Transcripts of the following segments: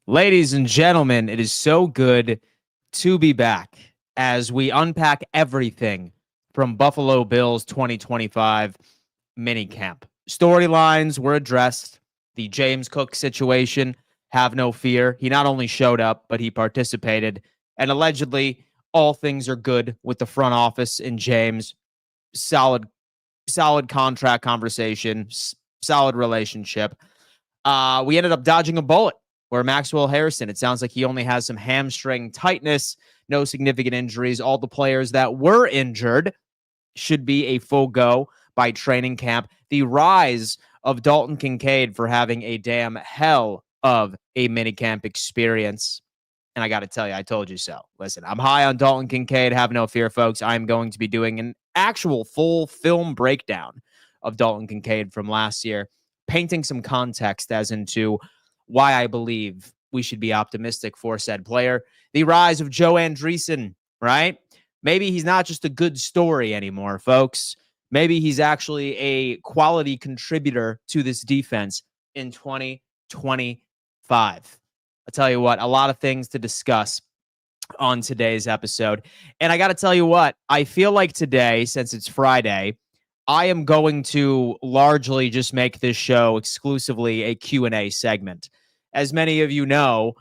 Ladies and gentlemen, it is so good to be back as we unpack everything from Buffalo Bills 2025 minicamp. Storylines were addressed. The James Cook situation, have no fear. He not only showed up, but he participated. And allegedly, all things are good with the front office and James. Solid, solid contract conversation, solid relationship. We ended up dodging a bullet where Maxwell Harrison, it sounds like he only has some hamstring tightness, no significant injuries. All the players that were injured should be a full go by training camp. The rise of Dalton Kincaid for having a damn hell of a minicamp experience. And I got to tell you, I told you so. Listen, I'm high on Dalton Kincaid. Have no fear, folks. I'm going to be doing an actual full film breakdown of Dalton Kincaid from last year, painting some context as into why I believe we should be optimistic for said player. The rise of Joe Andreessen, right? Maybe he's not just a good story anymore, folks. Maybe he's actually a quality contributor to this defense in 2025. I'll tell you what, a lot of things to discuss on today's episode. And I got to tell you what, I feel like today, since it's Friday, I am going to largely just make this show exclusively a Q&A segment. As many of you know,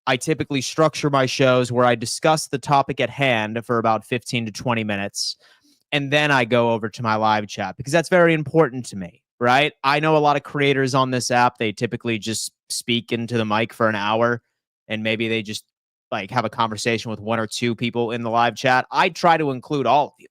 I typically structure my shows where I discuss the topic at hand for about 15 to 20 minutes, and then I go over to my live chat because that's very important to me, right? I know a lot of creators on this app, they typically just speak into the mic for an hour, and maybe they just like have a conversation with one or two people in the live chat. I try to include all of you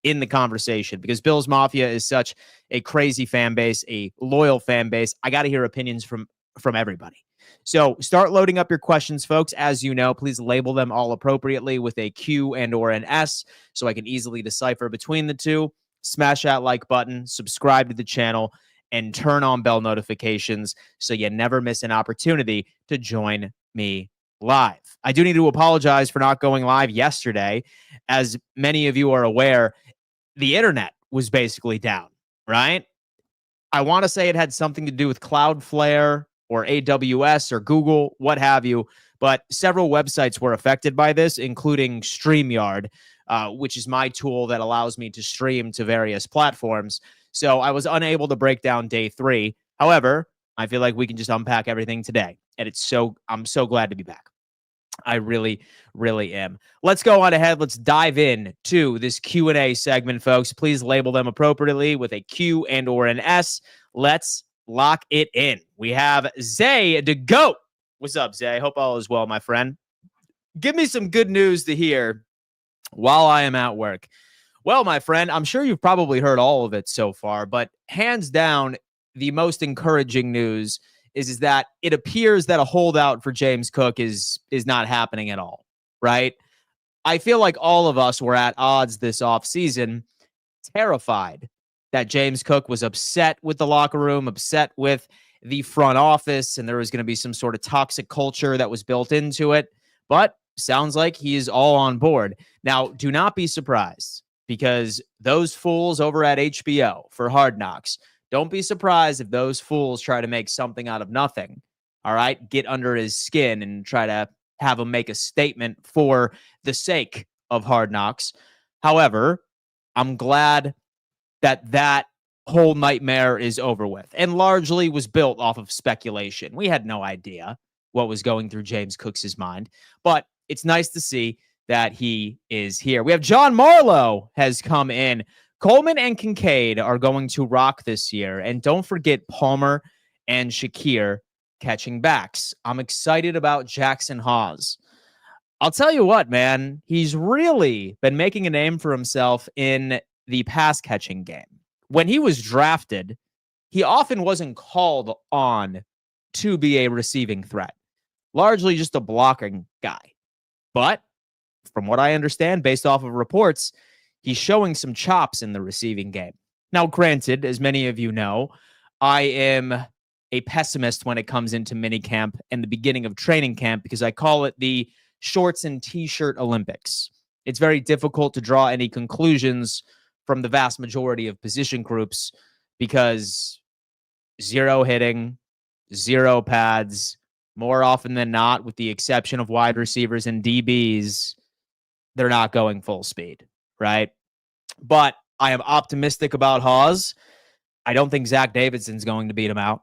in the conversation because Bills Mafia is such a crazy fan base, a loyal fan base. I got to hear opinions from everybody. So start loading up your questions, folks. As you know, please label them all appropriately with a Q and or an S so I can easily decipher between the two. Smash that like button, subscribe to the channel, and turn on bell notifications so you never miss an opportunity to join me live. I do need to apologize for not going live yesterday. As many of you are aware, the internet was basically down, right? I want to say it had something to do with Cloudflare or AWS or Google, what have you, but several websites were affected by this, including StreamYard, which is my tool that allows me to stream to various platforms. So I was unable to break down day 3. However, I feel like we can just unpack everything today, and I'm so glad to be back. I really, really am. Let's go on ahead. Let's dive in to this Q&A segment, folks. Please label them appropriately with a Q and or an S. Let's lock it in. We have Zay the GOAT. What's up, Zay? Hope all is well, my friend. Give me some good news to hear while I am at work. Well, my friend, I'm sure you've probably heard all of it so far, but hands down, the most encouraging news is that it appears that a holdout for James Cook is not happening at all, right? I feel like all of us were at odds this offseason, terrified that James Cook was upset with the locker room, upset with the front office, and there was going to be some sort of toxic culture that was built into it. But sounds like he is all on board. Now, do not be surprised because those fools over at HBO for Hard Knocks, don't be surprised if those fools try to make something out of nothing, all right? Get under his skin and try to have him make a statement for the sake of Hard Knocks. However, I'm glad that whole nightmare is over with and largely was built off of speculation. We had no idea what was going through James Cook's mind, but it's nice to see that he is here. We have John Marlowe has come in. Coleman and Kincaid are going to rock this year. And don't forget Palmer and Shakir catching backs. I'm excited about Jackson Hawes. I'll tell you what, man, he's really been making a name for himself in the pass catching game. When he was drafted, he often wasn't called on to be a receiving threat, largely just a blocking guy. But from what I understand, based off of reports, he's showing some chops in the receiving game. Now, granted, as many of you know, I am a pessimist when it comes into minicamp and the beginning of training camp because I call it the shorts and t-shirt Olympics. It's very difficult to draw any conclusions from the vast majority of position groups because 0 hitting, 0 pads, more often than not, with the exception of wide receivers and DBs, they're not going full speed, right? But I am optimistic about Hawes. I don't think Zach Davidson's going to beat him out.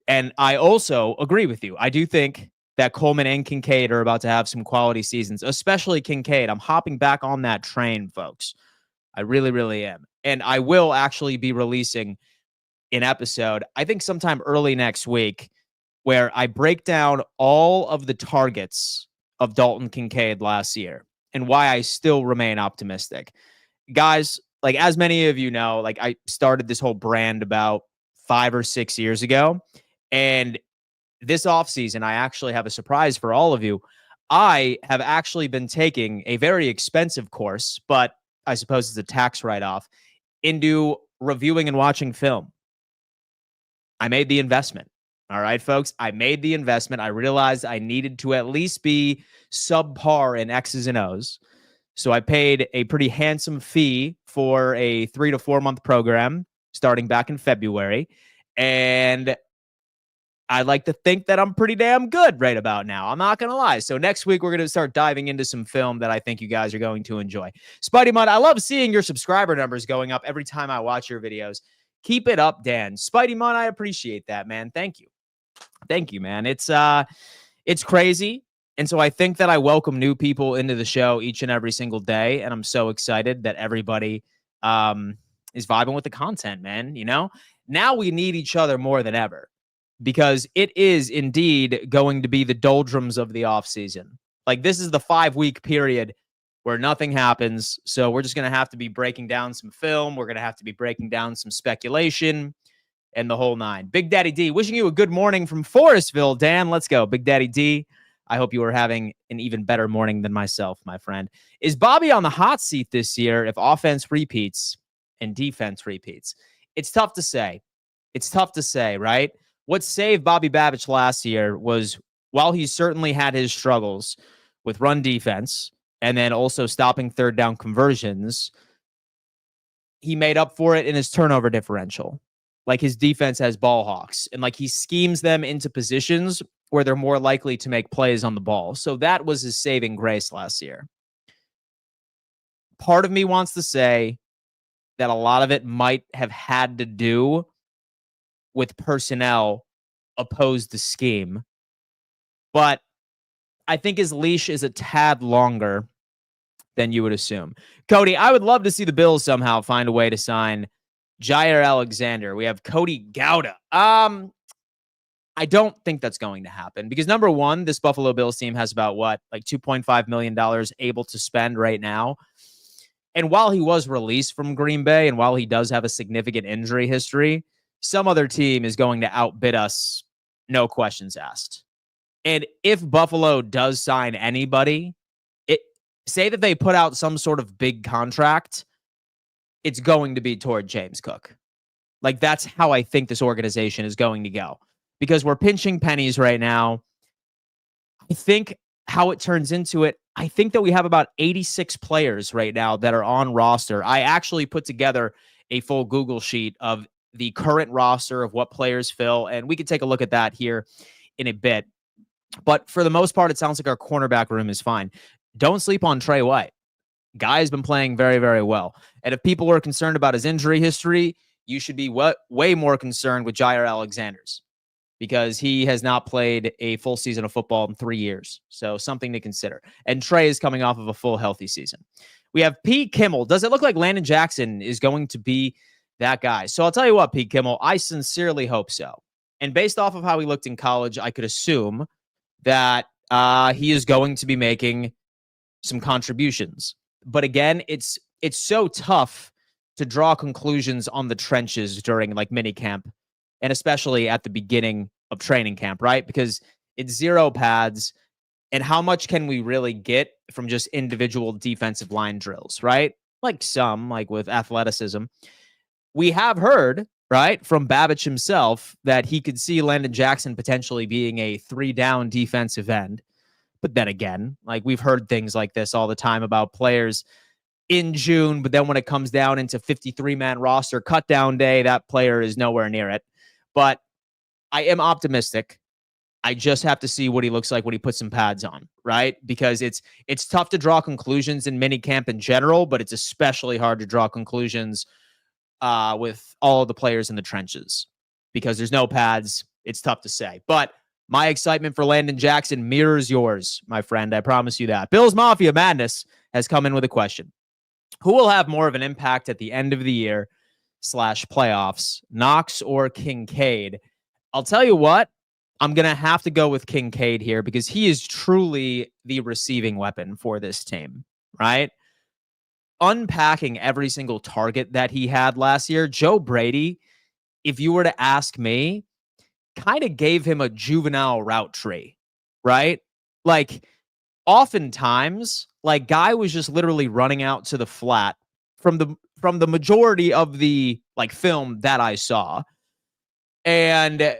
And I also agree with you. I do think that Coleman and Kincaid are about to have some quality seasons, especially Kincaid. I'm hopping back on that train, folks. I really, really am. And I will actually be releasing an episode, I think sometime early next week, where I break down all of the targets of Dalton Kincaid last year and why I still remain optimistic. Guys, like as many of you know, like I started this whole brand about 5 or 6 years ago. And this offseason, I actually have a surprise for all of you. I have actually been taking a very expensive course, but I suppose it's a tax write-off, into reviewing and watching film. I made the investment. All right, folks, I made the investment. I realized I needed to at least be subpar in X's and O's. So I paid a pretty handsome fee for a 3 to 4 month program starting back in February. And I like to think that I'm pretty damn good right about now. I'm not going to lie. So next week, we're going to start diving into some film that I think you guys are going to enjoy. Spidey Mud, I love seeing your subscriber numbers going up every time I watch your videos. Keep it up, Dan. Spidey Mud, I appreciate that, man. Thank you. Thank you, man. It's crazy. And so I think that I welcome new people into the show each and every single day. And I'm so excited that everybody is vibing with the content, man. You know, now we need each other more than ever because it is indeed going to be the doldrums of the offseason. Like this is the 5-week period where nothing happens. So we're just going to have to be breaking down some film. We're going to have to be breaking down some speculation and the whole nine. Big Daddy D, wishing you a good morning from Forestville. Dan, let's go. Big Daddy D, I hope you are having an even better morning than myself, my friend. Is Bobby on the hot seat this year if offense repeats and defense repeats? It's tough to say. It's tough to say, right? What saved Bobby Babich last year was, while he certainly had his struggles with run defense and then also stopping third down conversions, he made up for it in his turnover differential. Like his defense has ball hawks and like he schemes them into positions where they're more likely to make plays on the ball. So that was his saving grace last year. Part of me wants to say that a lot of it might have had to do with personnel opposed to scheme. But I think his leash is a tad longer than you would assume. Cody, I would love to see the Bills somehow find a way to sign Jair Alexander. We have Cody Gouda. I don't think that's going to happen because number one, this Buffalo Bills team has about like $2.5 million able to spend right now. And while he was released from Green Bay and while he does have a significant injury history, some other team is going to outbid us, no questions asked. And if Buffalo does sign anybody, say that they put out some sort of big contract, it's going to be toward James Cook. Like that's how I think this organization is going to go. Because we're pinching pennies right now. I think how it turns into it, I think that we have about 86 players right now that are on roster. I actually put together a full Google sheet of the current roster of what players fill, and we could take a look at that here in a bit. But for the most part, it sounds like our cornerback room is fine. Don't sleep on Trey White. Guy has been playing very, very well. And if people are concerned about his injury history, you should be way more concerned with Jair Alexander's, because he has not played a full season of football in 3 years. So something to consider. And Trey is coming off of a full healthy season. We have Pete Kimmel. Does it look like Landon Jackson is going to be that guy? So I'll tell you what, Pete Kimmel, I sincerely hope so. And based off of how he looked in college, I could assume that he is going to be making some contributions. But again, it's so tough to draw conclusions on the trenches during like mini camp, and especially at the beginning of training camp, right? Because it's zero pads, and how much can we really get from just individual defensive line drills, right? Like some, like with athleticism. We have heard, right, from Babich himself that he could see Landon Jackson potentially being a 3-down defensive end. But then again, like we've heard things like this all the time about players in June, but then when it comes down into 53-man roster cut down day, that player is nowhere near it. But I am optimistic I just have to see what he looks like when he puts some pads on, right? Because it's tough to draw conclusions in minicamp in general, but it's especially hard to draw conclusions with all of the players in the trenches because there's no pads. It's tough to say. But my excitement for Landon Jackson mirrors yours, my friend. I promise you that. Bills Mafia Madness has come in with a question. Who will have more of an impact at the end of the year / playoffs, Knox or Kincaid? I'll tell you what, I'm going to have to go with Kincaid here because he is truly the receiving weapon for this team, right? Unpacking every single target that he had last year, Joe Brady, if you were to ask me, kind of gave him a juvenile route tree, right? Like, oftentimes, like, guy was just literally running out to the flat from the majority of the like film that I saw. And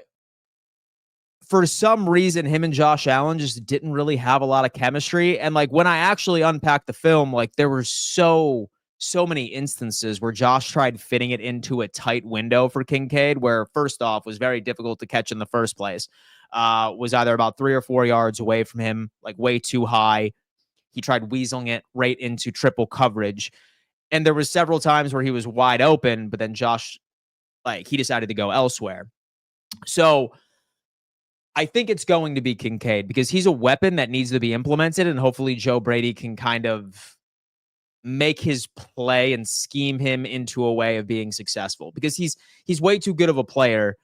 for some reason, him and Josh Allen just didn't really have a lot of chemistry. And like when I actually unpacked the film, like there were so many instances where Josh tried fitting it into a tight window for Kincaid, where first off was very difficult to catch in the first place. Was either about 3 or 4 yards away from him, like way too high. He tried weaseling it right into triple coverage. And there was several times where he was wide open, but then Josh, like, he decided to go elsewhere. So I think it's going to be Kincaid because he's a weapon that needs to be implemented, and hopefully Joe Brady can kind of make his play and scheme him into a way of being successful because he's way too good of a player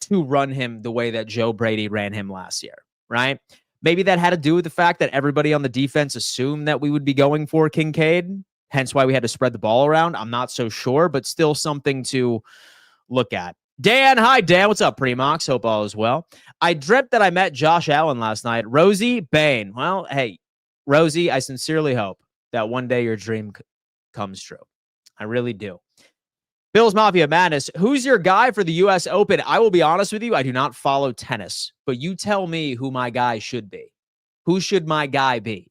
to run him the way that Joe Brady ran him last year, right? Maybe that had to do with the fact that everybody on the defense assumed that we would be going for Kincaid, hence why we had to spread the ball around. I'm not so sure, but still something to look at. Dan, hi, Dan. What's up, Premox? Hope all is well. I dreamt that I met Josh Allen last night. Rosie Bain. Well, hey, Rosie, I sincerely hope that one day your dream comes true. I really do. Bills Mafia Madness. Who's your guy for the U.S. Open? I will be honest with you. I do not follow tennis, but you tell me who my guy should be. Who should my guy be?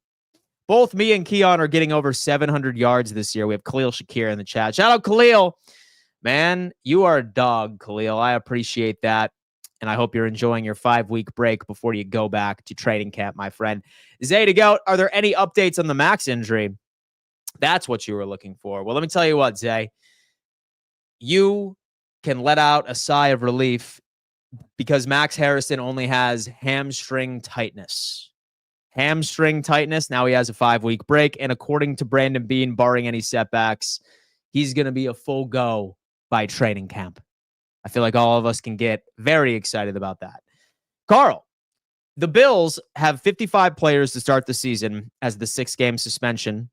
Both me and Keon are getting over 700 yards this year. We have Khalil Shakir in the chat. Shout out, Khalil. Man, you are a dog, Khalil. I appreciate that. And I hope you're enjoying your 5-week break before you go back to training camp, my friend. Zay to go. Are there any updates on the Max injury? That's what you were looking for. Well, let me tell you what, Zay. You can let out a sigh of relief because Max Harrison only has hamstring tightness. Hamstring tightness. Now he has a 5-week break. And according to Brandon Beane, barring any setbacks, he's going to be a full go by training camp. I feel like all of us can get very excited about that. Carl, the Bills have 55 players to start the season as the 6-game suspension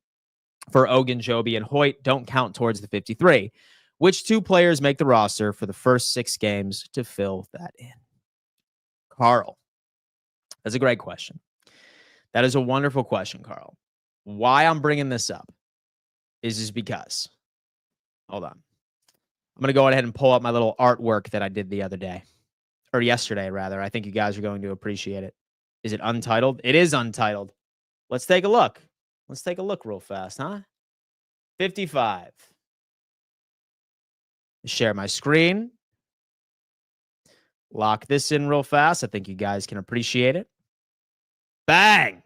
for Ogunjobi and Hoyt don't count towards the 53. Which 2 players make the roster for the first 6 games to fill that in? Carl, that's a great question. That is a wonderful question, Carl. Why I'm bringing this up is just because. Hold on. I'm going to go ahead and pull up my little artwork that I did the other day. Or yesterday, rather. I think you guys are going to appreciate it. Is it untitled? It is untitled. Let's take a look. Let's take a look real fast, huh? 55. Share my screen. Lock this in real fast. I think you guys can appreciate it. Bang!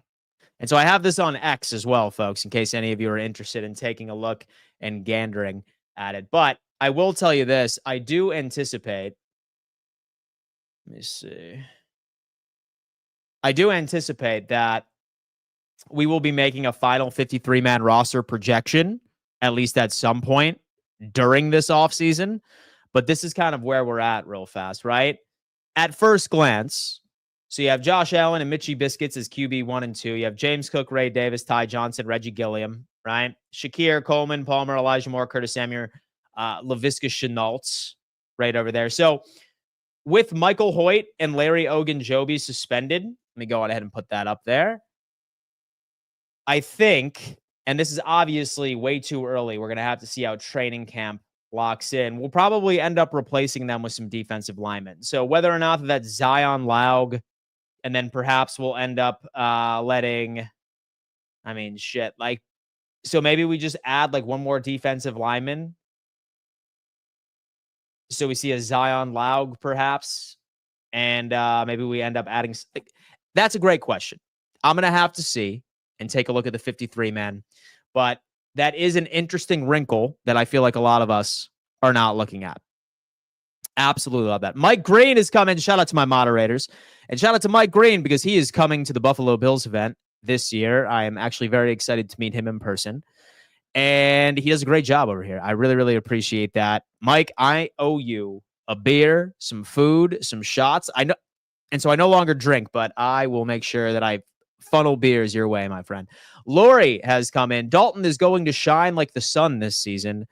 And so I have this on X as well, folks, in case any of you are interested in taking a look and gandering at it. But I will tell you this. I do anticipate. Let me see. I do anticipate that we will be making a final 53-man roster projection, at least at some point during this offseason. But this is kind of where we're at real fast, right? At first glance, so you have Josh Allen and Mitchie Biscuits as QB 1 and 2. You have James Cook, Ray Davis, Ty Johnson, Reggie Gilliam, right? Shakir, Coleman, Palmer, Elijah Moore, Curtis Samuel, Laviska Shenaults right over there. So with Michael Hoyt and Larry Ogunjobi suspended, let me go ahead and put that up there. I think, and this is obviously way too early, we're going to have to see how training camp locks in. We'll probably end up replacing them with some defensive linemen. So whether or not that's Zion Laug, and then perhaps we'll end up letting, so maybe we just add like one more defensive lineman. So we see a Zion Laug perhaps and maybe we end up adding. That's a great question. I'm going to have to see and take a look at the 53 man, but that is an interesting wrinkle that I feel like a lot of us are not looking at. Absolutely love that. Mike Green is coming. Shout out to my moderators. And shout out to Mike Green because he is coming to the Buffalo Bills event this year. I am actually very excited to meet him in person. And he does a great job over here. I really, really appreciate that. Mike, I owe you a beer, some food, some shots. I know, and so I no longer drink, but I will make sure that I funnel beers your way, my friend. Lori has come in. Dalton is going to shine like the sun this season.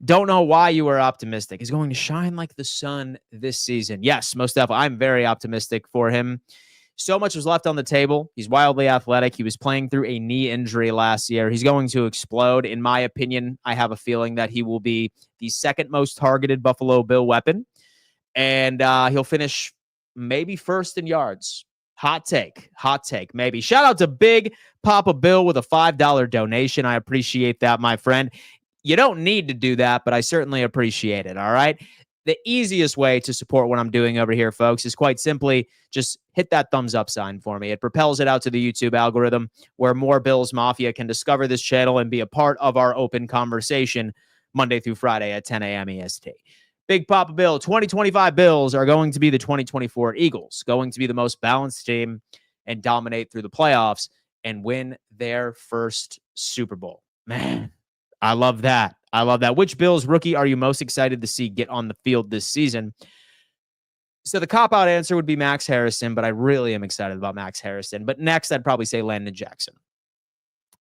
Don't know why you were optimistic. He's going to shine like the sun this season. Yes, most definitely. I'm very optimistic for him. So much was left on the table. He's wildly athletic. He was playing through a knee injury last year. He's going to explode. In my opinion, I have a feeling that he will be the second most targeted Buffalo Bill weapon. And he'll finish maybe first in yards. Hot take, maybe. Shout out to Big Papa Bill with a $5 donation. I appreciate that, my friend. You don't need to do that, but I certainly appreciate it, all right? The easiest way to support what I'm doing over here, folks, is quite simply just hit that thumbs up sign for me. It propels it out to the YouTube algorithm where more Bills Mafia can discover this channel and be a part of our open conversation Monday through Friday at 10 a.m. EST. Big Papa Bill, 2025 Bills are going to be the 2024 Eagles, going to be the most balanced team and dominate through the playoffs and win their first Super Bowl. Man, I love that. Which Bills rookie are you most excited to see get on the field this season? So the cop-out answer would be Max Harrison, but I really am excited about Max Harrison. But next, I'd probably say Landon Jackson.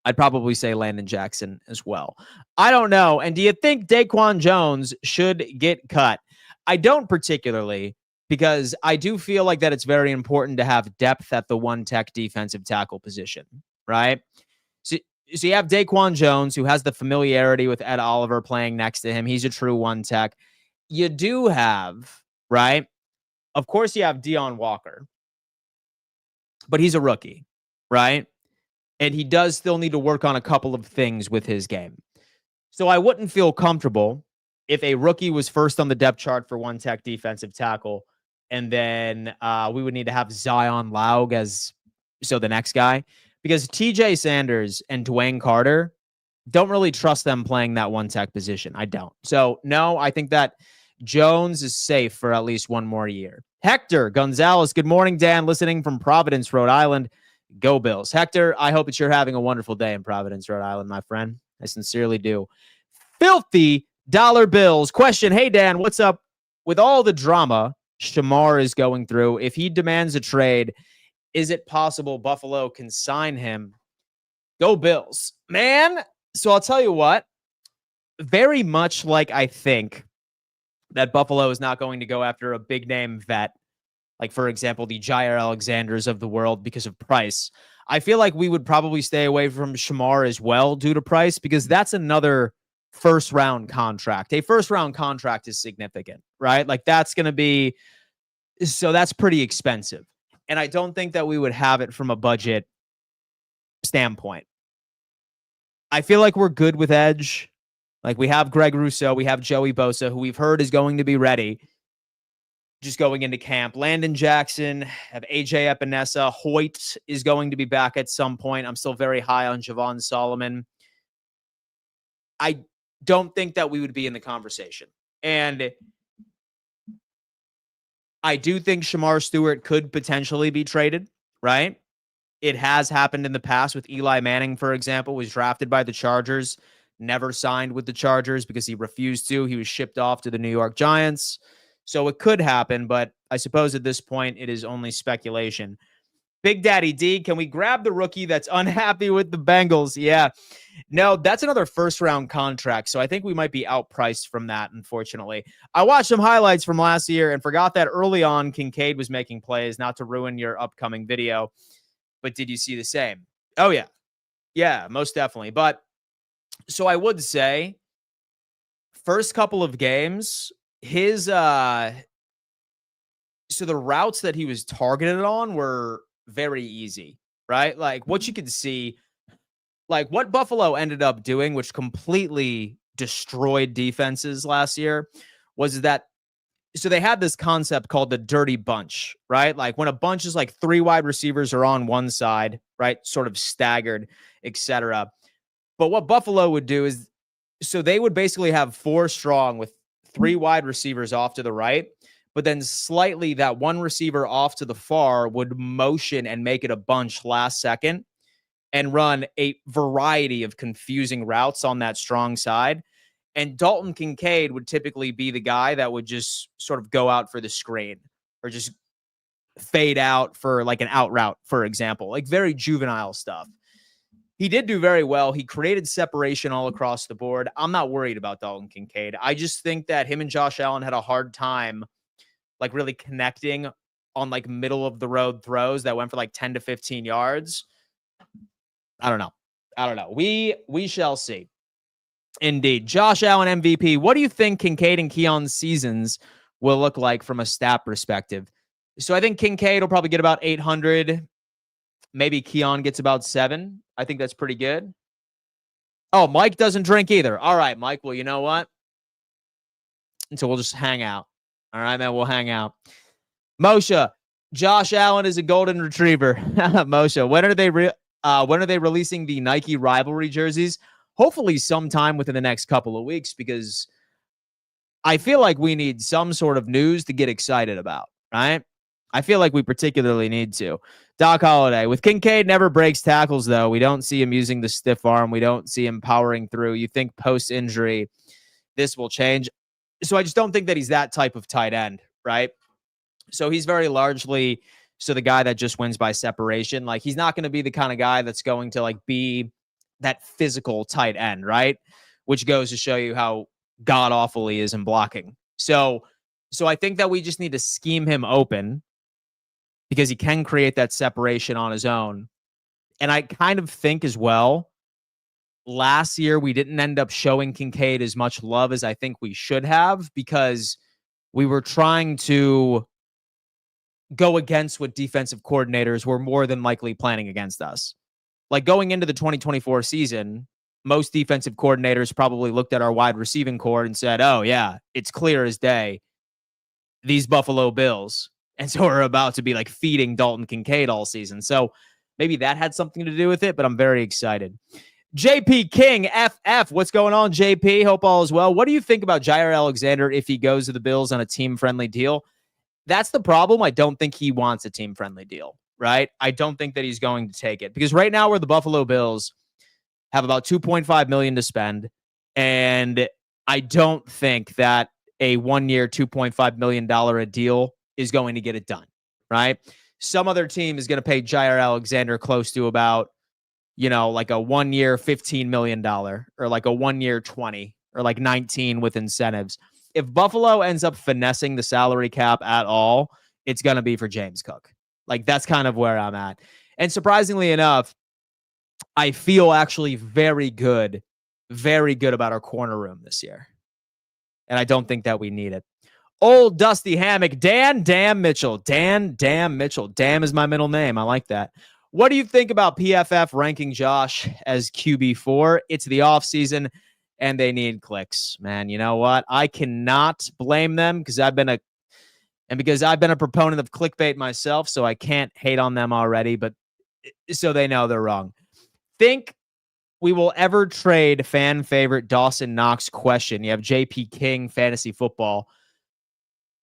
As well. I don't know. And do you think Daquan Jones should get cut? I don't particularly, because I do feel like that it's very important to have depth at the one-tech defensive tackle position, right? So you have Daquan Jones, who has the familiarity with Ed Oliver playing next to him. He's a true one-tech. You do have, right? Of course, you have Deion Walker, but he's a rookie, right? And he does still need to work on a couple of things with his game. So I wouldn't feel comfortable if a rookie was first on the depth chart for one-tech defensive tackle, and then we would need to have Zion Laug as the next guy. Because TJ Sanders and Dwayne Carter, don't really trust them playing that one-tech position. I don't. So, no, I think that Jones is safe for at least one more year. Hector Gonzalez, good morning, Dan, listening from Providence, Rhode Island. Go Bills. Hector, I hope that you're having a wonderful day in Providence, Rhode Island, my friend. I sincerely do. Filthy dollar bills. Question, hey, Dan, what's up with all the drama Shamar is going through? If he demands a trade, is it possible Buffalo can sign him? Go Bills. Man, so I'll tell you what. Very much like I think that Buffalo is not going to go after a big-name vet, like, for example, the Jair Alexanders of the world because of price. I feel like we would probably stay away from Shamar as well due to price because that's another first-round contract. A first-round contract is significant, right? Like, that's going to be – so that's pretty expensive. And I don't think that we would have it from a budget standpoint. I feel like we're good with edge. Like, we have Greg Rousseau. We have Joey Bosa, who we've heard is going to be ready just going into camp. Landon Jackson, have AJ Epinesa. Hoyt is going to be back at some point. I'm still very high on Javon Solomon. I don't think that we would be in the conversation. And I do think Shamar Stewart could potentially be traded, right? It has happened in the past with Eli Manning, for example, was drafted by the Chargers, never signed with the Chargers because he refused to. He was shipped off to the New York Giants. So it could happen, but I suppose at this point it is only speculation. Big Daddy D, can we grab the rookie that's unhappy with the Bengals? Yeah. No, that's another first-round contract, so I think we might be outpriced from that, unfortunately. I watched some highlights from last year and forgot that early on Kincaid was making plays, not to ruin your upcoming video, but did you see the same? Oh, yeah. Yeah, most definitely. But so I would say first couple of games, his so the routes that he was targeted on were very easy, right? Like what you could see, like what Buffalo ended up doing, which completely destroyed defenses last year, was that So they had this concept called the dirty bunch, right? Like when a bunch is like 3 wide receivers are on one side, right? Sort of staggered, etc. But what Buffalo would do is, so they would basically have 4 strong with 3 wide receivers off to the right, but then slightly that one receiver off to the far would motion and make it a bunch last second and run a variety of confusing routes on that strong side. And Dalton Kincaid would typically be the guy that would just sort of go out for the screen or just fade out for like an out route, for example, like very juvenile stuff. He did do very well. He created separation all across the board. I'm not worried about Dalton Kincaid. I just think that him and Josh Allen had a hard time like really connecting on like middle of the road throws that went for like 10 to 15 yards. I don't know. We shall see. Indeed. Josh Allen MVP. What do you think Kincaid and Keon's seasons will look like from a stat perspective? So I think Kincaid will probably get about 800. Maybe Keon gets about 7. I think that's pretty good. Oh, Mike doesn't drink either. All right, Mike. Well, you know what? And so we'll just hang out. All right, man. We'll hang out. Moshe, Josh Allen is a golden retriever. Moshe, when are they releasing the Nike rivalry jerseys? Hopefully sometime within the next couple of weeks, because I feel like we need some sort of news to get excited about, right? I feel like we particularly need to. Doc Holliday, with Kincaid never breaks tackles, though. We don't see him using the stiff arm. We don't see him powering through. You think post-injury this will change? So I just don't think that he's that type of tight end, right? So he's very largely the guy that just wins by separation. Like he's not going to be the kind of guy that's going to like be that physical tight end, right? Which goes to show you how god awful he is in blocking. So I think that we just need to scheme him open because he can create that separation on his own. And I kind of think as well, last year we didn't end up showing Kincaid as much love as I think we should have because we were trying to go against what defensive coordinators were more than likely planning against us. Like going into the 2024 season, most defensive coordinators probably looked at our wide receiving core and said, oh, yeah, it's clear as day. These Buffalo Bills. And so we're about to be like feeding Dalton Kincaid all season. So maybe that had something to do with it, but I'm very excited. JP King, FF. What's going on, JP? Hope all is well. What do you think about Jair Alexander if he goes to the Bills on a team-friendly deal? That's the problem. I don't think he wants a team-friendly deal, right? I don't think that he's going to take it because right now we're the Buffalo Bills have about $2.5 million to spend, and I don't think that a 1-year, $2.5 million a deal is going to get it done, right? Some other team is going to pay Jair Alexander close to about, like a 1-year, $15 million or like a 1-year, 20 or like 19 with incentives. If Buffalo ends up finessing the salary cap at all, it's going to be for James Cook. Like that's kind of where I'm at. And surprisingly enough, I feel actually very good about our corner room this year. And I don't think that we need it. Old Dusty Hammock, Dan Mitchell. Dan Mitchell. Dam is my middle name. I like that. What do you think about PFF ranking Josh as QB4? It's the offseason, and they need clicks. Man, you know what? I cannot blame them because I've been a proponent of clickbait myself, so I can't hate on them already, but so they know they're wrong. Think we will ever trade fan favorite Dawson Knox question? You have JP King, fantasy football.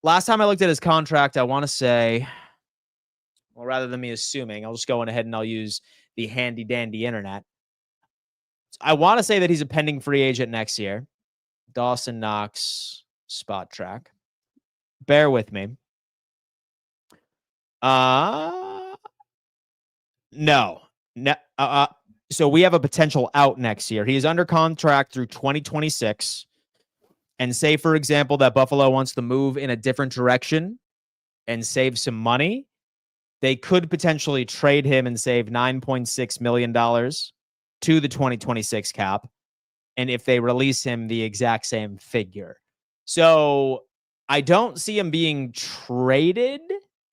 Last time I looked at his contract, I want to say, well, rather than me assuming, I'll just go ahead and I'll use the handy dandy internet. I want to say that he's a pending free agent next year. Dawson Knox spot track. Bear with me. No. So we have a potential out next year. He is under contract through 2026. And say, for example, that Buffalo wants to move in a different direction and save some money. They could potentially trade him and save $9.6 million to the 2026 cap. And if they release him, the exact same figure. So I don't see him being traded,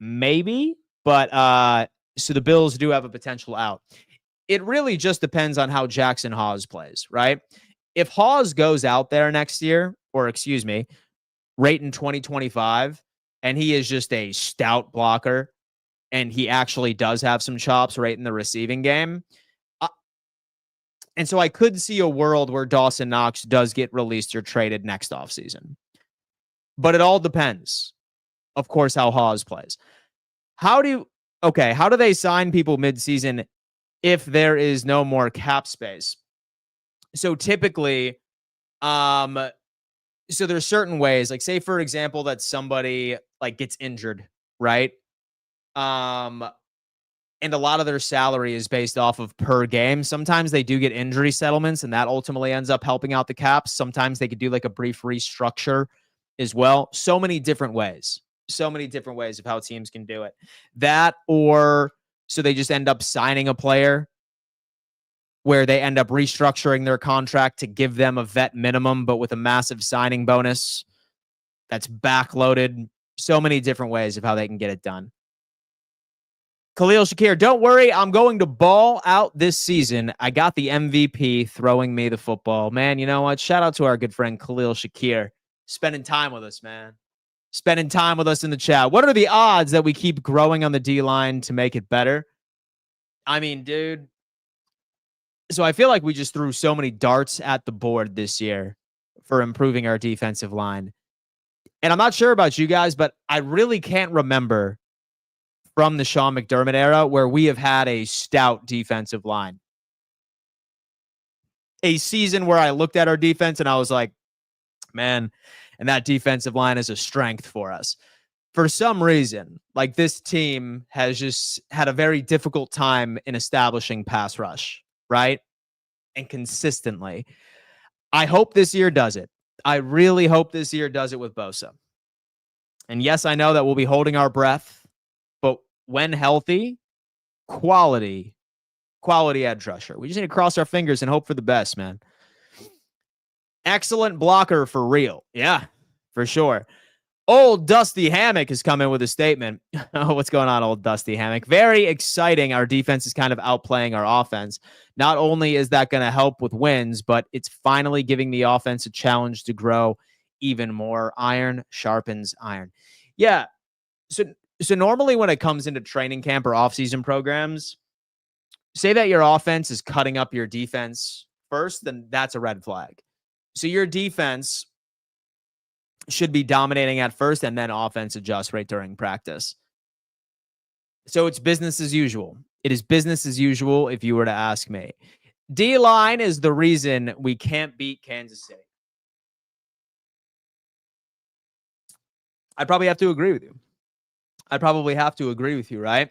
maybe. But so the Bills do have a potential out. It really just depends on how Jackson Hawes plays, right? If Hawes goes out there next year, or excuse me, right in 2025, and he is just a stout blocker, and he actually does have some chops right in the receiving game. And so I could see a world where Dawson Knox does get released or traded next offseason. But it all depends, of course, how Hawes plays. How do they sign people midseason if there is no more cap space? So typically, so there's certain ways, like say for example that somebody like gets injured, right? And a lot of their salary is based off of per game. Sometimes they do get injury settlements, and that ultimately ends up helping out the Caps. Sometimes they could do like a brief restructure as well. So many different ways of how teams can do it. That, or so they just end up signing a player where they end up restructuring their contract to give them a vet minimum, but with a massive signing bonus that's backloaded. So many different ways of how they can get it done. Khalil Shakir, don't worry, I'm going to ball out this season. I got the MVP throwing me the football. Man, you know what? Shout out to our good friend Khalil Shakir. Spending time with us, man. Spending time with us in the chat. What are the odds that we keep growing on the D-line to make it better? I mean, dude. So I feel like we just threw so many darts at the board this year for improving our defensive line. And I'm not sure about you guys, but I really can't remember from the Sean McDermott era where we have had a stout defensive line. A season where I looked at our defense and I was like, man, and that defensive line is a strength for us. For some reason, like this team has just had a very difficult time in establishing pass rush, right? And consistently. I hope this year does it. I really hope this year does it with Bosa. And yes, I know that we'll be holding our breath, but when healthy, quality edge rusher. We just need to cross our fingers and hope for the best, man. Excellent blocker for real. Yeah, for sure. Old Dusty Hammock has come in with a statement. Oh, what's going on, old Dusty Hammock? Very exciting. Our defense is kind of outplaying our offense. Not only is that going to help with wins, but it's finally giving the offense a challenge to grow even more. Iron sharpens iron. Yeah. So normally when it comes into training camp or offseason programs, say that your offense is cutting up your defense first, then that's a red flag. So your defense should be dominating at first, and then offense adjusts right during practice. So it's business as usual. It is business as usual if you were to ask me. D-line is the reason we can't beat Kansas City. I'd probably have to agree with you. Right?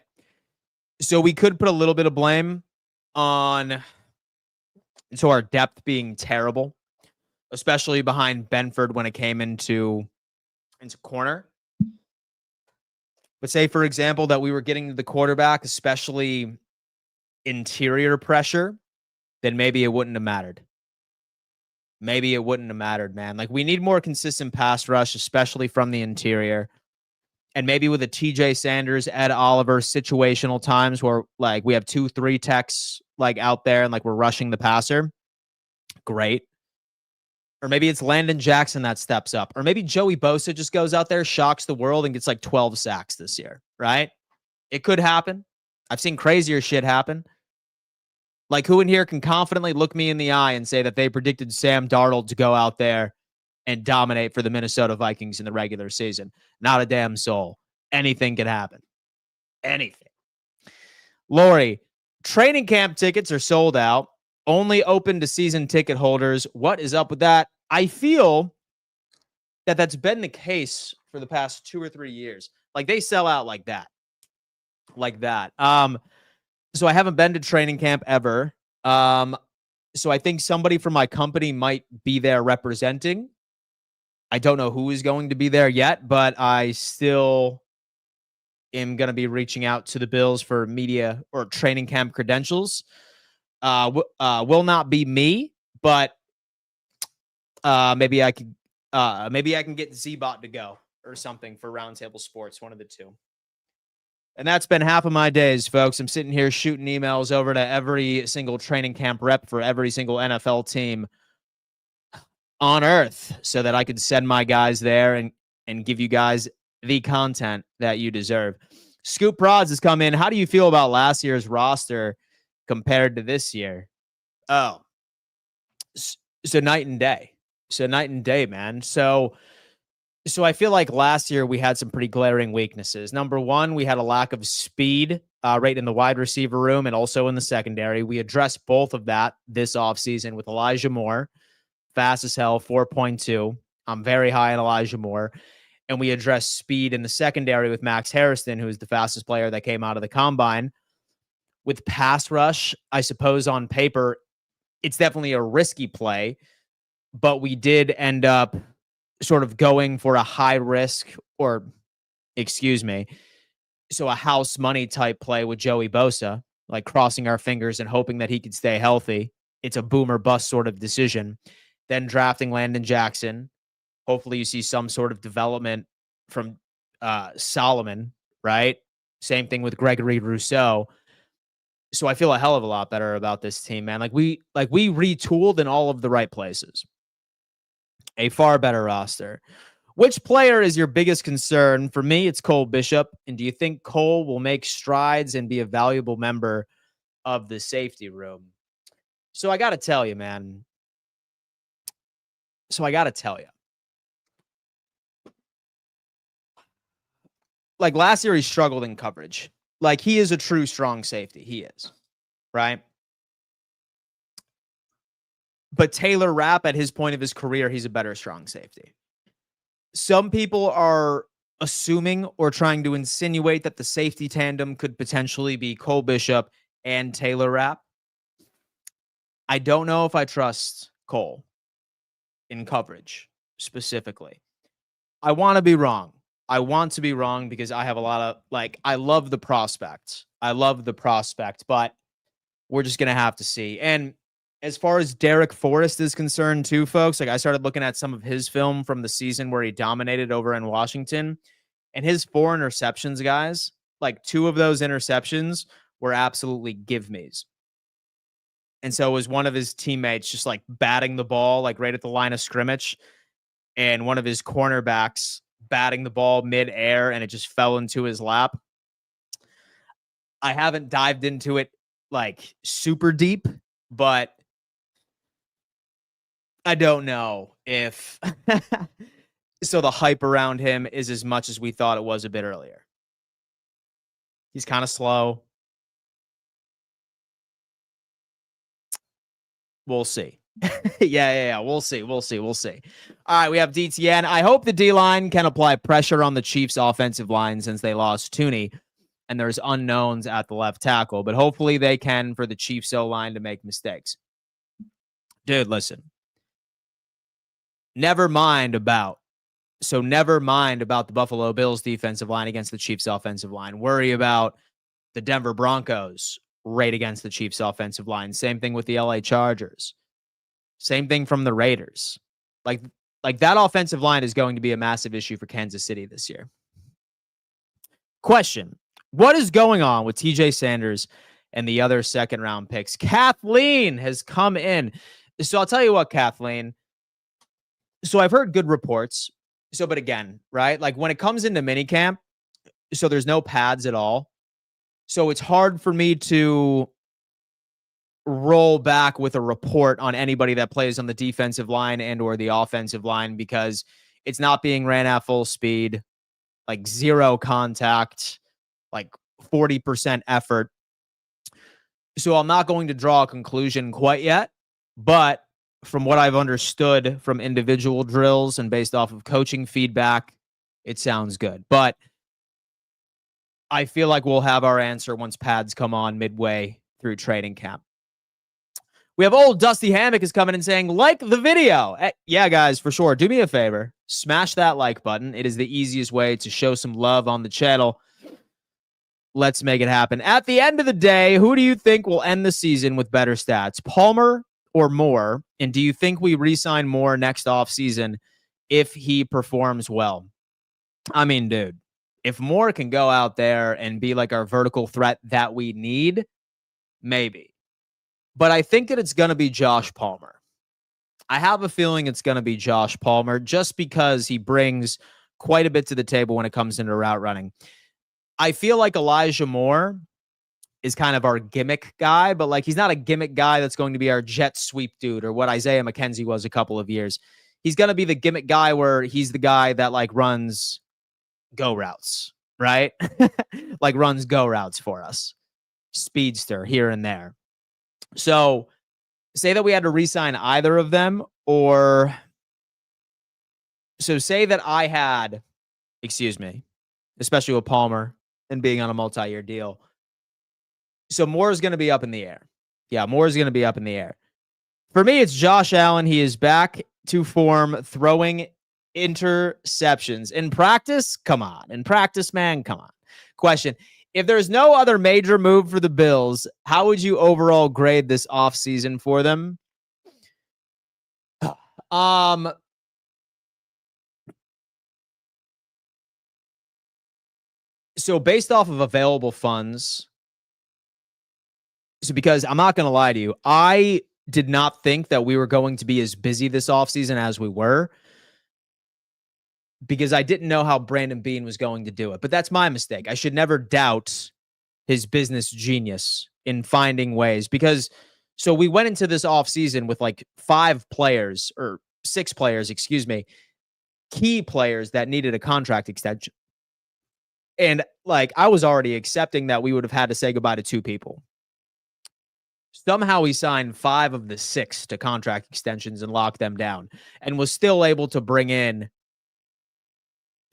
So we could put a little bit of blame on our depth being terrible, especially behind Benford when it came into corner. But say, for example, that we were getting to the quarterback, especially interior pressure, then maybe it wouldn't have mattered. Man. Like, we need more consistent pass rush, especially from the interior. And maybe with a TJ Sanders, Ed Oliver situational times where like we have 2-3 techs like out there and like we're rushing the passer. Great. Or maybe it's Landon Jackson that steps up. Or maybe Joey Bosa just goes out there, shocks the world, and gets like 12 sacks this year, right? It could happen. I've seen crazier shit happen. Like, who in here can confidently look me in the eye and say that they predicted Sam Darnold to go out there and dominate for the Minnesota Vikings in the regular season? Not a damn soul. Anything could happen. Anything. Lori, training camp tickets are sold out. Only open to season ticket holders. What is up with that? I feel that that's been the case for the past 2 or 3 years. Like, they sell out like that. So I haven't been to training camp ever. So I think somebody from my company might be there representing. I don't know who is going to be there yet, but I still am going to be reaching out to the Bills for media or training camp credentials. Will not be me, but maybe I can get Z-Bot to go or something for Roundtable Sports, one of the two. And that's been half of my days, folks. I'm sitting here shooting emails over to every single training camp rep for every single NFL team on earth so that I could send my guys there and give you guys the content that you deserve. Scoop Prods has come in. How do you feel about last year's roster compared to this year? Oh, so night and day. So night and day, man. So I feel like last year we had some pretty glaring weaknesses. Number one, we had a lack of speed right in the wide receiver room and also in the secondary. We addressed both of that this offseason with Elijah Moore, fast as hell, 4.2. I'm very high on Elijah Moore. And we addressed speed in the secondary with Max Harrison, who is the fastest player that came out of the combine. With pass rush, I suppose on paper, it's definitely a risky play, but we did end up sort of going for a high risk or, excuse me, so a house money type play with Joey Bosa, like crossing our fingers and hoping that he could stay healthy. It's a boom or bust sort of decision. Then drafting Landon Jackson. Hopefully you see some sort of development from Solomon, right? Same thing with Gregory Rousseau. So I feel a hell of a lot better about this team, man. Like we retooled in all of the right places. A far better roster. Which player is your biggest concern? For me, it's Cole Bishop. And do you think Cole will make strides and be a valuable member of the safety room? So I got to tell you, man. Like last year, he struggled in coverage. Like he is a true strong safety. He is, right? But Taylor Rapp, at his point of his career, he's a better strong safety. Some people are assuming or trying to insinuate that the safety tandem could potentially be Cole Bishop and Taylor Rapp. I don't know if I trust Cole in coverage specifically. I want to be wrong. I want to be wrong because I have a lot of, I love the prospect. But we're just going to have to see. And as far as Derek Forrest is concerned too, folks, I started looking at some of his film from the season where he dominated over in Washington, and his 4 interceptions, guys, 2 of those interceptions were absolutely give-me's. And so it was one of his teammates just batting the ball right at the line of scrimmage, and one of his cornerbacks batting the ball mid-air, and it just fell into his lap. I haven't dived into it super deep, but I don't know if so the hype around him is as much as we thought it was a bit earlier. He's kind of slow. We'll see. Yeah. We'll see. All right, we have DTN. I hope the D-line can apply pressure on the Chiefs' offensive line since they lost Tooney, and there's unknowns at the left tackle, but hopefully they can for the Chiefs O-line to make mistakes. Dude, listen. Never mind about the Buffalo Bills defensive line against the Chiefs offensive line. Worry about the Denver Broncos right against the Chiefs offensive line. Same thing with the LA Chargers. Same thing from the Raiders. Like that offensive line is going to be a massive issue for Kansas City this year. Question: what is going on with TJ Sanders and the other second round picks? Kathleen has come in. So I'll tell you what, Kathleen. So I've heard good reports. But again, right? When it comes into minicamp, so there's no pads at all. So it's hard for me to roll back with a report on anybody that plays on the defensive line and or the offensive line because it's not being ran at full speed, zero contact, 40% effort. So I'm not going to draw a conclusion quite yet, but from what I've understood from individual drills and based off of coaching feedback, it sounds good. But I feel like we'll have our answer once pads come on midway through training camp. We have old Dusty Hammock is coming and saying, like the video. Yeah, guys, for sure. Do me a favor. Smash that like button. It is the easiest way to show some love on the channel. Let's make it happen. At the end of the day, who do you think will end the season with better stats? Palmer or Moore? And do you think we re-sign Moore next offseason if he performs well? I mean, dude, if Moore can go out there and be our vertical threat that we need, maybe. But I think that it's going to be Josh Palmer. I have a feeling it's going to be Josh Palmer just because he brings quite a bit to the table when it comes into route running. I feel like Elijah Moore is kind of our gimmick guy, but like he's not a gimmick guy that's going to be our jet sweep dude or what Isaiah McKenzie was a couple of years. He's going to be the gimmick guy where he's the guy that like runs go routes, right? Like runs go routes for us. Speedster here and there. So say that we had to re-sign either of them, or so say that I had, excuse me, especially with Palmer and being on a multi-year deal. So Moore is going to be up in the air. Yeah, Moore is going to be up in the air. For me, it's Josh Allen. He is back to form, throwing interceptions. In practice, come on. In practice, man, come on. Question. If there's no other major move for the Bills, how would you overall grade this offseason for them? So based off of available funds, so because I'm not going to lie to you, I did not think that we were going to be as busy this offseason as we were, because I didn't know how Brandon Beane was going to do it. But that's my mistake. I should never doubt his business genius in finding ways, because so we went into this offseason with like 5 players or 6 players, excuse me, key players that needed a contract extension. And like I was already accepting that we would have had to say goodbye to 2 people. Somehow he signed 5 of the 6 to contract extensions and locked them down, and was still able to bring in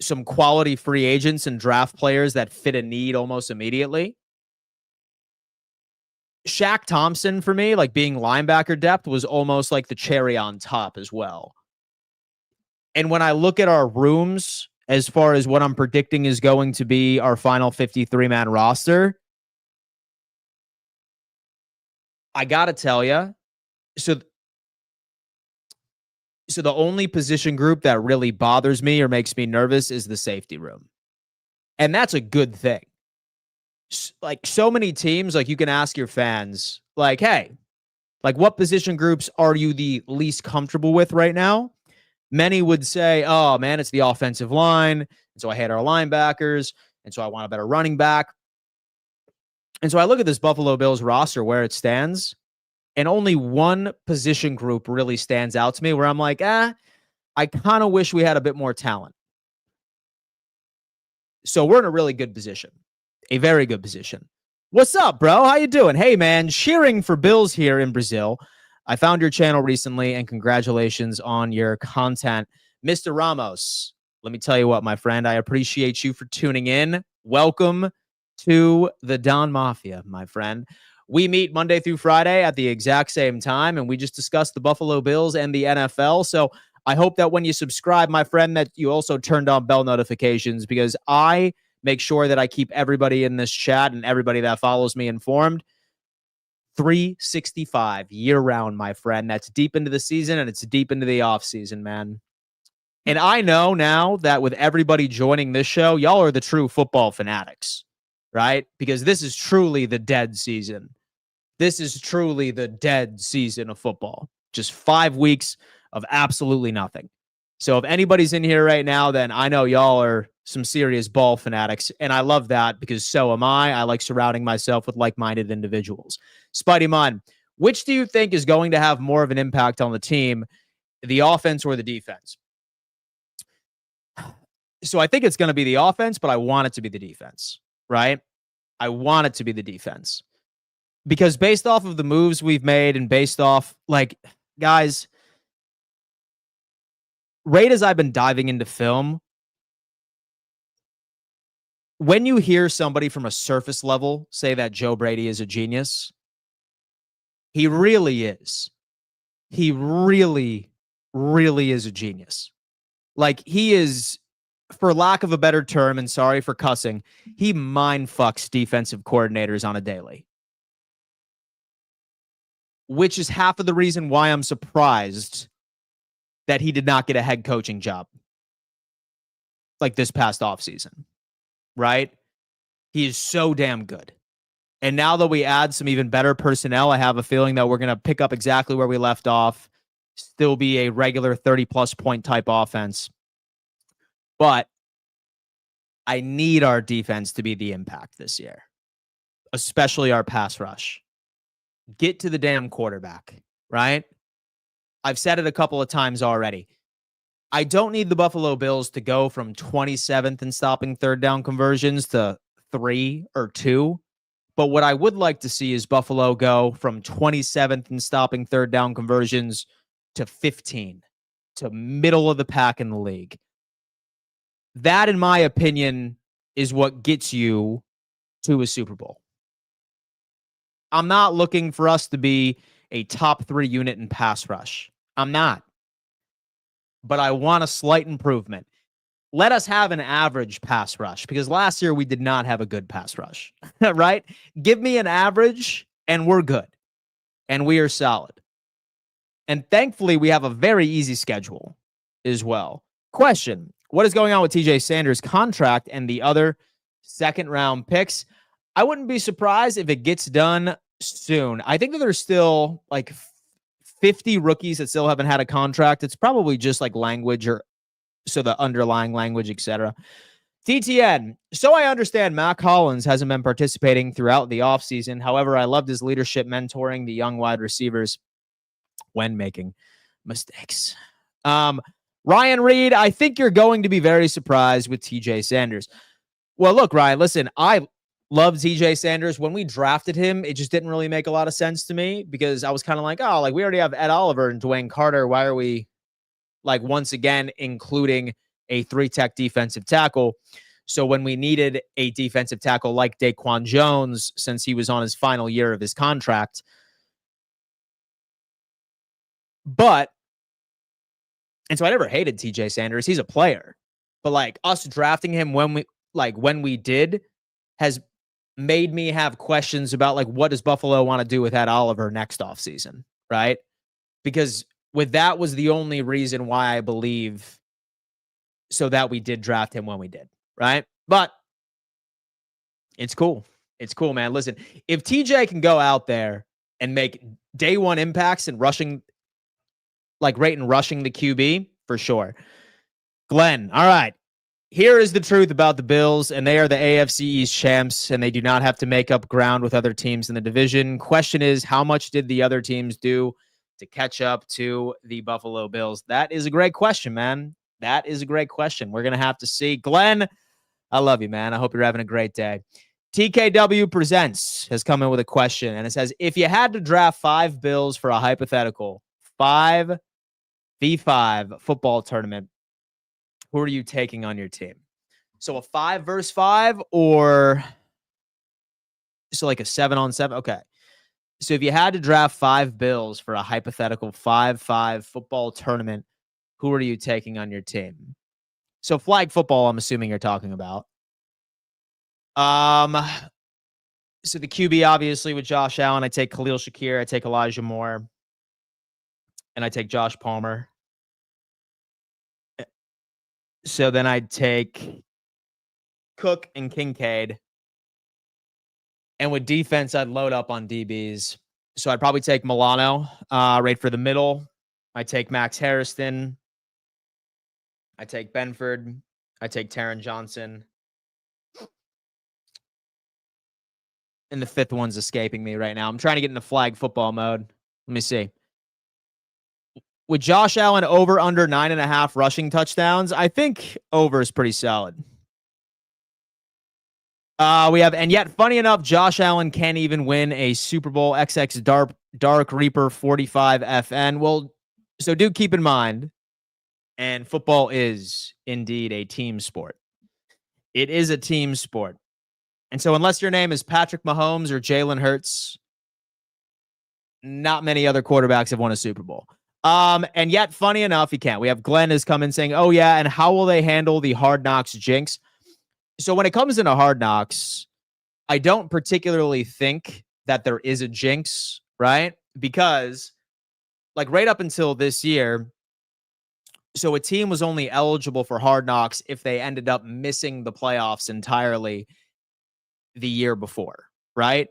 some quality free agents and draft players that fit a need almost immediately. Shaq Thompson, for me, like being linebacker depth, was almost like the cherry on top as well. And when I look at our rooms, as far as what I'm predicting is going to be our final 53-man roster, I got to tell you, so the only position group that really bothers me or makes me nervous is the safety room. And that's a good thing. Like so many teams, like you can ask your fans, like, hey, like what position groups are you the least comfortable with right now? Many would say, oh man, it's the offensive line. And so I hate our linebackers. And so I want a better running back. And so I look at this Buffalo Bills roster where it stands, and only one position group really stands out to me where I'm like, I kind of wish we had a bit more talent. So we're in a really good position, a very good position. What's up, bro? How you doing? Hey, man, cheering for Bills here in Brazil. I found your channel recently, and congratulations on your content. Mr. Ramos, let me tell you what, my friend, I appreciate you for tuning in. Welcome to the Don Mafia, my friend. We meet Monday through Friday at the exact same time, and we just discuss the Buffalo Bills and the NFL. So I hope that when you subscribe, my friend, that you also turned on bell notifications, because I make sure that I keep everybody in this chat and everybody that follows me informed. 365 year-round, my friend. That's deep into the season, and it's deep into the offseason, man. And I know now that with everybody joining this show, y'all are the true football fanatics, right? Because this is truly the dead season. This is truly the dead season of football. Just 5 weeks of absolutely nothing. So if anybody's in here right now, then I know y'all are some serious ball fanatics, and I love that because so am I. I like surrounding myself with like-minded individuals. Spidey Mon, which do you think is going to have more of an impact on the team, the offense or the defense? So I think it's going to be the offense, but I want it to be the defense, right? I want it to be the defense. Because based off of the moves we've made and based off, like, guys, right as I've been diving into film, when you hear somebody from a surface level say that Joe Brady is a genius, he really is. He really, really is a genius. Like, he is, for lack of a better term, and sorry for cussing, he mind fucks defensive coordinators on a daily. Which is half of the reason why I'm surprised that he did not get a head coaching job like this past offseason, right? He is so damn good. And now that we add some even better personnel, I have a feeling that we're going to pick up exactly where we left off. still be a regular 30-plus point type offense. But I need our defense to be the impact this year, especially our pass rush. Get to the damn quarterback, right? I've said it a couple of times already. I don't need the Buffalo Bills to go from 27th in stopping third down conversions to 3 or 2. But what I would like to see is Buffalo go from 27th in stopping third down conversions to 15, to middle of the pack in the league. That, in my opinion, is what gets you to a Super Bowl. I'm not looking for us to be a top 3 unit in pass rush. I'm not. But I want a slight improvement. Let us have an average pass rush, because last year we did not have a good pass rush, right? Give me an average and we're good. And we are solid. And thankfully, we have a very easy schedule as well. Question: what is going on with TJ Sanders' contract and the other second-round picks? I wouldn't be surprised if it gets done soon. I think that there's still like 50 rookies that still haven't had a contract. It's probably just like language, or so the underlying language, etc. TTN. So I understand Mac Hollins hasn't been participating throughout the offseason. However, I loved his leadership mentoring the young wide receivers when making mistakes. Ryan Reed, I think you're going to be very surprised with TJ Sanders. Well, look, Ryan, listen, I love TJ Sanders. When we drafted him, it just didn't really make a lot of sense to me, because I was kind of like, oh, like we already have Ed Oliver and Dwayne Carter. Why are we like once again including a 3-tech defensive tackle? So when we needed a defensive tackle like Daquan Jones, since he was on his final year of his contract. And so I never hated TJ Sanders. He's a player. But like us drafting him when we did has made me have questions about like, what does Buffalo want to do with Ed Oliver next offseason, right? Because that was the only reason why I believe so that we did draft him when we did, right? But it's cool. It's cool, man. Listen, if TJ can go out there and make day one impacts and rushing, like rate and rushing the QB, for sure. Glenn, all right. Here is the truth about the Bills, and they are the AFC East champs, and they do not have to make up ground with other teams in the division. Question is, how much did the other teams do to catch up to the Buffalo Bills? That is a great question, man. That is a great question. We're going to have to see. Glenn, I love you, man. I hope you're having a great day. TKW Presents has come in with a question, and it says, if you had to draft 5 Bills for a hypothetical 5v5 football tournament, who are you taking on your team? So a 5 versus 5, or so like a 7-on-7? Okay. So if you had to draft 5 Bills for a hypothetical 5-5 football tournament, who are you taking on your team? So flag football, I'm assuming you're talking about. So the QB, obviously, with Josh Allen, I take Khalil Shakir, I take Elijah Moore, and I take Josh Palmer. So then I'd take Cook and Kincaid. And with defense, I'd load up on DBs. So I'd probably take Milano right for the middle. I take Max Harrison. I take Benford. I take Taron Johnson. And the 5th one's escaping me right now. I'm trying to get into flag football mode. Let me see. With Josh Allen over under 9.5 rushing touchdowns, I think over is pretty solid. We have, and yet, funny enough, Josh Allen can't even win a Super Bowl. XX Dark Reaper 45 FN. Well, so do keep in mind, and football is indeed a team sport. It is a team sport. And so unless your name is Patrick Mahomes or Jalen Hurts, not many other quarterbacks have won a Super Bowl. And yet, funny enough, he can't. We have Glenn has come in saying, oh, yeah, and how will they handle the Hard Knocks jinx? So when it comes into Hard Knocks, I don't particularly think that there is a jinx, right? Because, like, right up until this year, so a team was only eligible for Hard Knocks if they ended up missing the playoffs entirely the year before, right?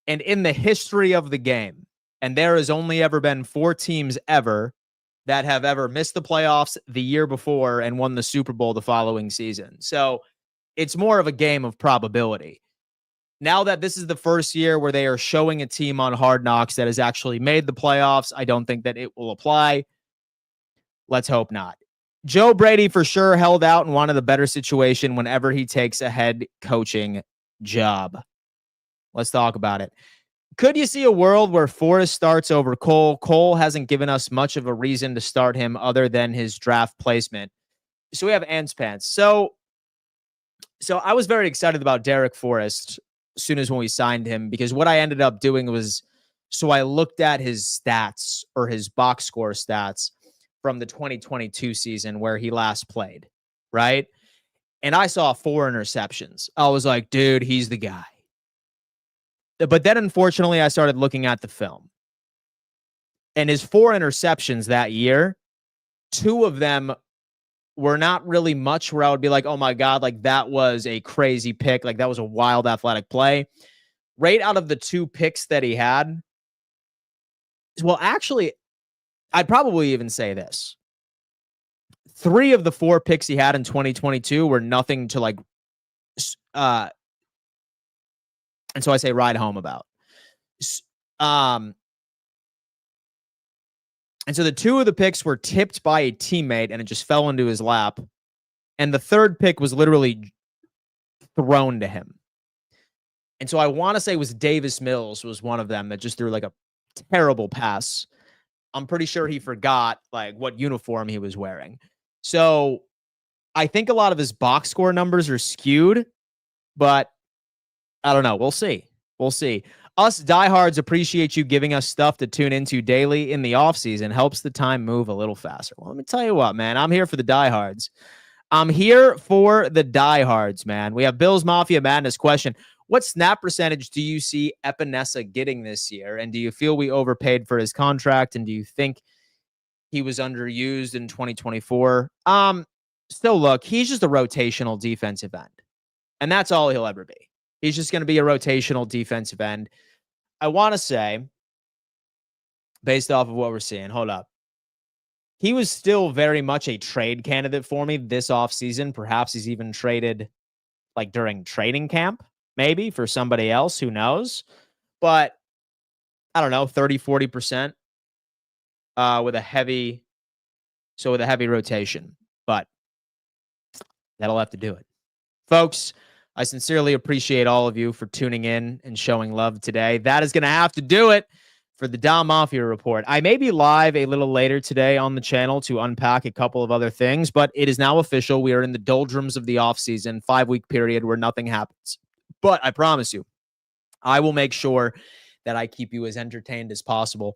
And in the history of the game, and there has only ever been 4 teams ever that have ever missed the playoffs the year before and won the Super Bowl the following season. So it's more of a game of probability. Now that this is the first year where they are showing a team on Hard Knocks that has actually made the playoffs, I don't think that it will apply. Let's hope not. Joe Brady for sure held out and wanted a better situation whenever he takes a head coaching job. Let's talk about it. Could you see a world where Forrest starts over Cole? Cole hasn't given us much of a reason to start him other than his draft placement. So we have Ants Pants. So I was very excited about Derek Forrest as soon as when we signed him, because what I ended up doing was, so I looked at his stats or his box score stats from the 2022 season where he last played, right? And I saw 4 interceptions. I was like, dude, he's the guy. But then, unfortunately, I started looking at the film. And his 4 interceptions that year, 2 of them were not really much where I would be like, oh my God, like that was a crazy pick. Like that was a wild athletic play. Right out of the 2 picks that he had, well, actually, I'd probably even say this. 3 of the 4 picks he had in 2022 were nothing to like, and so I say ride home about. And so the 2 of the picks were tipped by a teammate and it just fell into his lap. And the 3rd pick was literally thrown to him. And so I want to say it was Davis Mills was one of them that just threw like a terrible pass. I'm pretty sure he forgot like what uniform he was wearing. So I think a lot of his box score numbers are skewed, but I don't know. We'll see. We'll see. Us diehards appreciate you giving us stuff to tune into daily in the offseason. Helps the time move a little faster. Well, let me tell you what, man. I'm here for the diehards. I'm here for the diehards, man. We have Bill's Mafia Madness question. What snap percentage do you see Epinesa getting this year? And do you feel we overpaid for his contract? And do you think he was underused in 2024? Still, look, he's just a rotational defensive end. And that's all he'll ever be. He's just going to be a rotational defensive end. I want to say, based off of what we're seeing, hold up. He was still very much a trade candidate for me this offseason. Perhaps he's even traded like during training camp, maybe for somebody else. Who knows? But I don't know, 30, 40% with a heavy rotation. But that'll have to do it. Folks, I sincerely appreciate all of you for tuning in and showing love today. That is going to have to do it for the Don Mafia Report. I may be live a little later today on the channel to unpack a couple of other things, but it is now official. We are in the doldrums of the offseason, 5-week period where nothing happens. But I promise you, I will make sure that I keep you as entertained as possible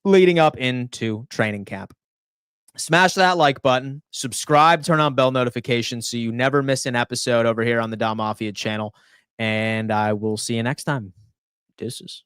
leading up into training camp. Smash that like button, subscribe, turn on bell notifications so you never miss an episode over here on the Don Mafia channel. And I will see you next time. Deuces.